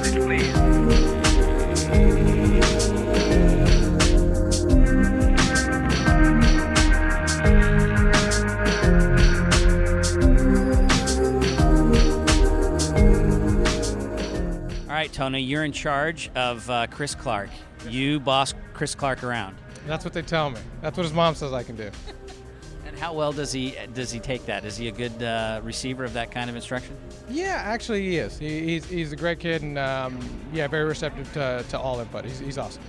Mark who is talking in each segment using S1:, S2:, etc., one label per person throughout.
S1: message, please.
S2: All right, Tony, you're in charge of Chris Clark. You boss Chris Clark around.
S3: That's what they tell me. That's what his mom says I can do.
S2: And how well does he take that? Is he a good receiver of that kind of instruction?
S3: Yeah, actually he is. He's a great kid and very receptive to all input. He's awesome.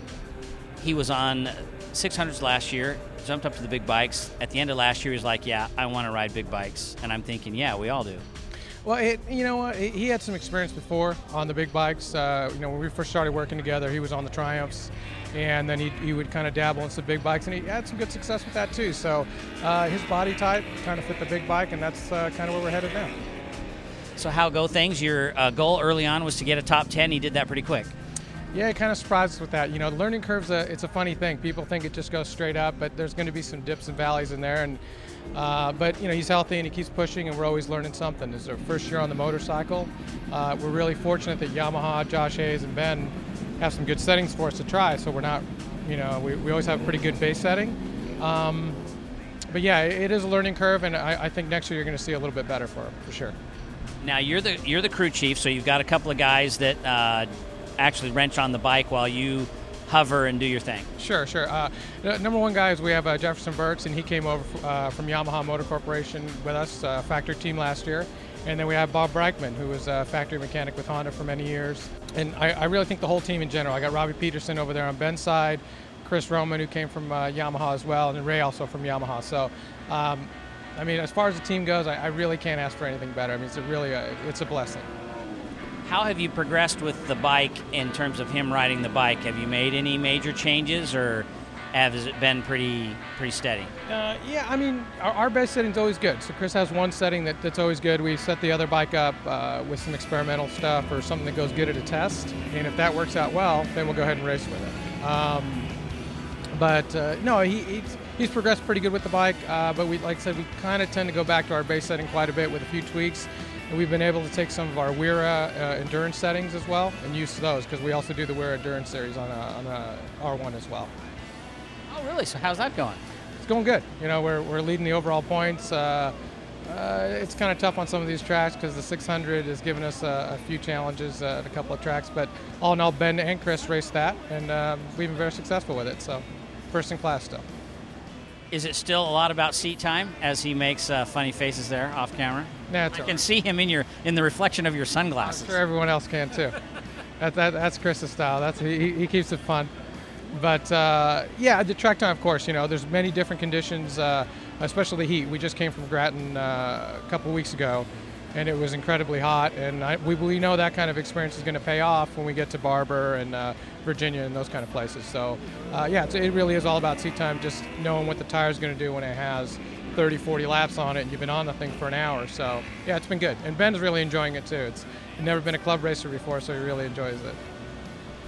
S2: He was on 600s last year, jumped up to the big bikes. At the end of last year, he was like, yeah, I want to ride big bikes. And I'm thinking, yeah, we all do.
S3: Well, you know what? He had some experience before on the big bikes. When we first started working together, he was on the Triumphs, and then he would kind of dabble in some big bikes, and he had some good success with that too. So his body type kind of fit the big bike, and that's kind of where we're headed now.
S2: So how go things? Your goal early on was to get a top 10. He did that pretty quick.
S3: Yeah, it kind of surprised us with that. You know, the learning curve's it's a funny thing. People think it just goes straight up, but there's going to be some dips and valleys in there. And but you know, he's healthy and he keeps pushing, and we're always learning something. This is our first year on the motorcycle. We're really fortunate that Yamaha, Josh Hayes, and Ben have some good settings for us to try. So we're not, you know, we always have a pretty good base setting. But yeah, it is a learning curve, and I think next year you're going to see a little bit better for sure. Now
S2: you're the crew chief, so you've got a couple of guys that actually wrench on the bike while you hover and do your thing.
S3: Sure. Number one guy is we have Jefferson Burks, and he came over from Yamaha Motor Corporation with us, factory team last year. And then we have Bob Brackman, who was a factory mechanic with Honda for many years. And I really think the whole team in general. I got Robbie Peterson over there on Ben's side, Chris Roman, who came from Yamaha as well, and then Ray also from Yamaha. So, I mean, as far as the team goes, I really can't ask for anything better. I mean, it's a blessing.
S2: How have you progressed with the bike in terms of him riding the bike? Have you made any major changes, or has it been pretty steady?
S3: Yeah, I mean, our base setting's always good. So Chris has one setting that's always good. We set the other bike up with some experimental stuff or something that goes good at a test. And if that works out well, then we'll go ahead and race with it. No, he's progressed pretty good with the bike. But like I said, we kind of tend to go back to our base setting quite a bit with a few tweaks. And we've been able to take some of our Wera endurance settings as well and use those, because we also do the Wera endurance series on a R1 as well.
S2: Oh, really? So how's that going?
S3: It's going good. You know, we're leading the overall points. It's kind of tough on some of these tracks because the 600 has given us a few challenges at a couple of tracks. But all in all, Ben and Chris raced that, and we've been very successful with it. So first in class still.
S2: Is it still a lot about seat time as he makes funny faces there off camera?
S3: Nah,
S2: I can see him in the reflection of your sunglasses.
S3: I'm sure everyone else can too. That's Chris's style. He keeps it fun. But yeah, the track time, of course, you know, there's many different conditions, especially the heat. We just came from Grattan a couple weeks ago, and it was incredibly hot. And we know that kind of experience is going to pay off when we get to Barber and Virginia and those kind of places. So yeah, it really is all about seat time, just knowing what the tire's going to do when it has 30, 40 laps on it, and you've been on the thing for an hour. So yeah, it's been good. And Ben's really enjoying it too. He's never been a club racer before, so he really enjoys it.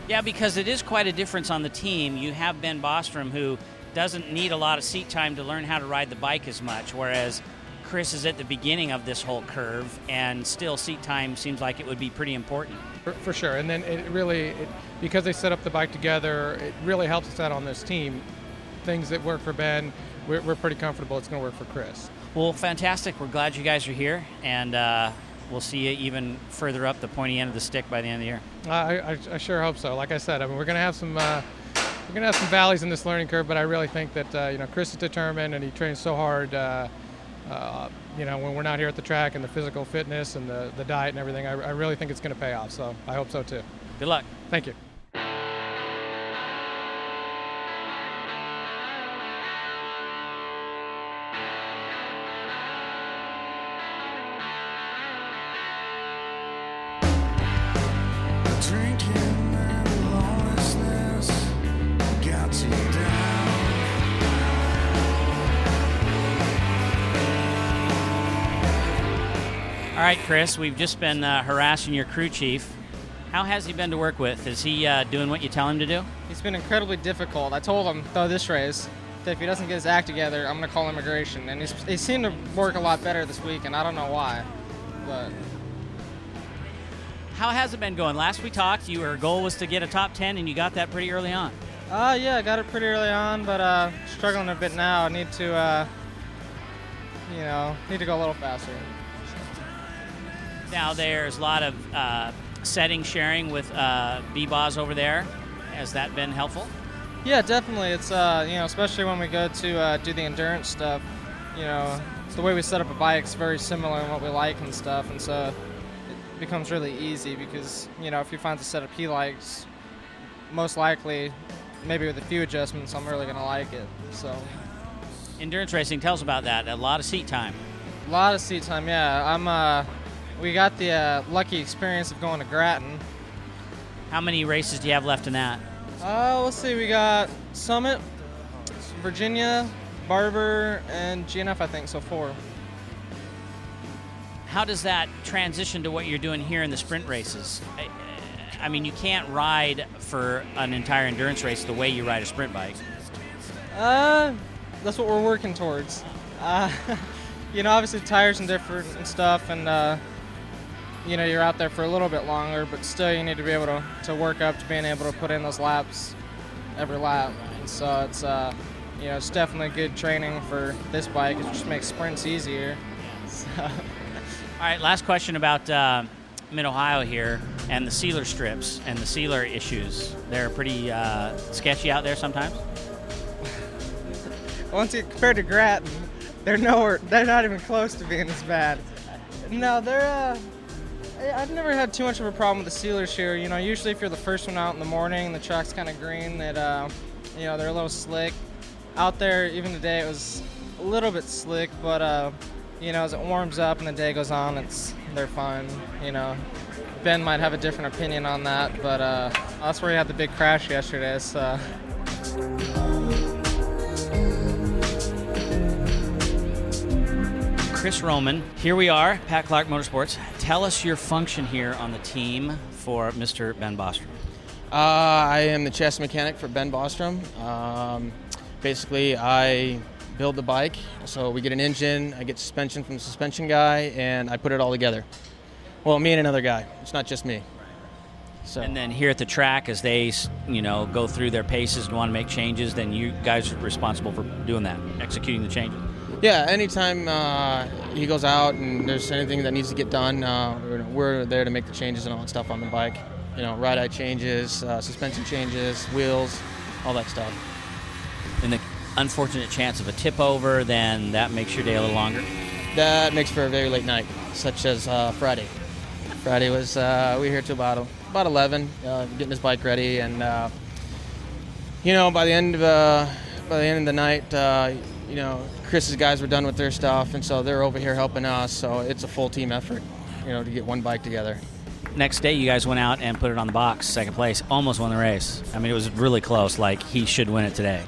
S2: Yeah, because it is quite a difference on the team. You have Ben Bostrom, who doesn't need a lot of seat time to learn how to ride the bike as much, whereas Chris is at the beginning of this whole curve, and still seat time seems like it would be pretty important.
S3: For sure, and then because they set up the bike together, it really helps us out on this team. Things that work for Ben, we're pretty comfortable it's going to work for Chris.
S2: Well, fantastic. We're glad you guys are here, and we'll see you even further up the pointy end of the stick by the end of the year.
S3: I sure hope so. Like I said, I mean, we're going to have some valleys in this learning curve, but I really think that Chris is determined, and he trains so hard. When we're not here at the track, and the physical fitness and the diet and everything, I really think it's going to pay off. So I hope so too.
S2: Good luck.
S3: Thank you.
S2: All right, Chris, we've just been harassing your crew chief. How has he been to work with? Is he doing what you tell him to do?
S4: He's been incredibly difficult. I told him, though, this race, that if he doesn't get his act together, I'm going to call immigration. And he seemed to work a lot better this week, and I don't know why. But
S2: How has it been going? Last we talked, your goal was to get a top 10, and you got that pretty early on.
S4: Yeah, I got it pretty early on, but struggling a bit now. I need to, need to go a little faster.
S2: Now there's a lot of setting sharing with B-Boss over there. Has that been helpful?
S4: Yeah, definitely. It's especially when we go to do the endurance stuff. The way we set up a bike is very similar in what we like and stuff, and so it becomes really easy because if he finds a setup he likes, most likely, maybe with a few adjustments, I'm really gonna like it. So,
S2: endurance racing, tell us about that. A lot of seat time.
S4: A lot of seat time, yeah. We got the lucky experience of going to Grattan.
S2: How many races do you have left in that?
S4: Let's see. We got Summit, Virginia, Barber, and GNF, I think, so 4.
S2: How does that transition to what you're doing here in the sprint races? I mean, you can't ride for an entire endurance race the way you ride a sprint bike.
S4: That's what we're working towards. Obviously tires and different and stuff, and you're out there for a little bit longer, but still you need to be able to work up to being able to put in those laps every lap. And so it's definitely good training for this bike. It just makes sprints easier. So.
S2: All right, last question about Mid-Ohio here and the sealer strips and the sealer issues. They're pretty sketchy out there sometimes.
S4: Once you compare to Grattan, they're not even close to being as bad. No, I've never had too much of a problem with the sealers here. Usually if you're the first one out in the morning and the track's kind of green, they're a little slick. Out there, even today, it was a little bit slick, but as it warms up and the day goes on, they're fine. Ben might have a different opinion on that, but that's where he had the big crash yesterday. So.
S2: Chris Roman, here we are, Pat Clark Motorsports. Tell us your function here on the team for Mr. Ben Bostrom.
S1: I am the chassis mechanic for Ben Bostrom. Basically, I build the bike, so we get an engine, I get suspension from the suspension guy, and I put it all together. Well, me and another guy. It's not just me. So.
S2: And then here at the track, as they go through their paces and want to make changes, then you guys are responsible for doing that, executing the changes.
S1: Yeah, anytime he goes out and there's anything that needs to get done, we're there to make the changes and all that stuff on the bike. Ride eye changes, suspension changes, wheels, all that stuff.
S2: In the unfortunate chance of a tip over, then that makes your day a little longer?
S1: That makes for a very late night, such as Friday. Friday was, we were here till about 11, getting his bike ready, and by the end of the night, Chris's guys were done with their stuff, and so they're over here helping us. So it's a full team effort, to get one bike together.
S2: Next day, you guys went out and put it on the box, second place, almost won the race. I mean, it was really close. Like, he should win it today.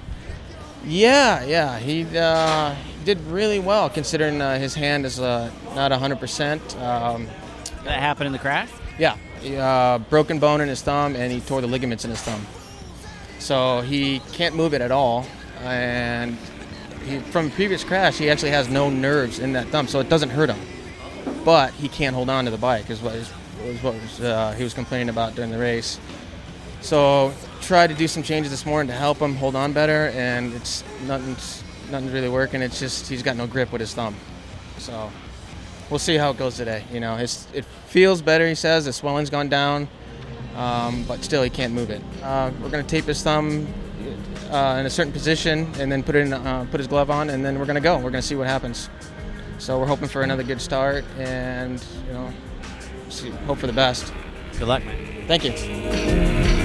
S1: Yeah, he did really well considering his hand is not 100%.
S2: That happened in the crash?
S1: Yeah, he, broken bone in his thumb, and he tore the ligaments in his thumb. So he can't move it at all, and from a previous crash, he actually has no nerves in that thumb, so it doesn't hurt him. But he can't hold on to the bike, is what he was complaining about during the race. So tried to do some changes this morning to help him hold on better, and nothing's really working. It's just he's got no grip with his thumb. So we'll see how it goes today. It feels better, he says. The swelling's gone down, but still he can't move it. We're going to tape his thumb in a certain position and then put his glove on, and then we're going to go. We're going to see what happens. So we're hoping for another good start, and hope for the best.
S2: Good luck, man.
S1: Thank you.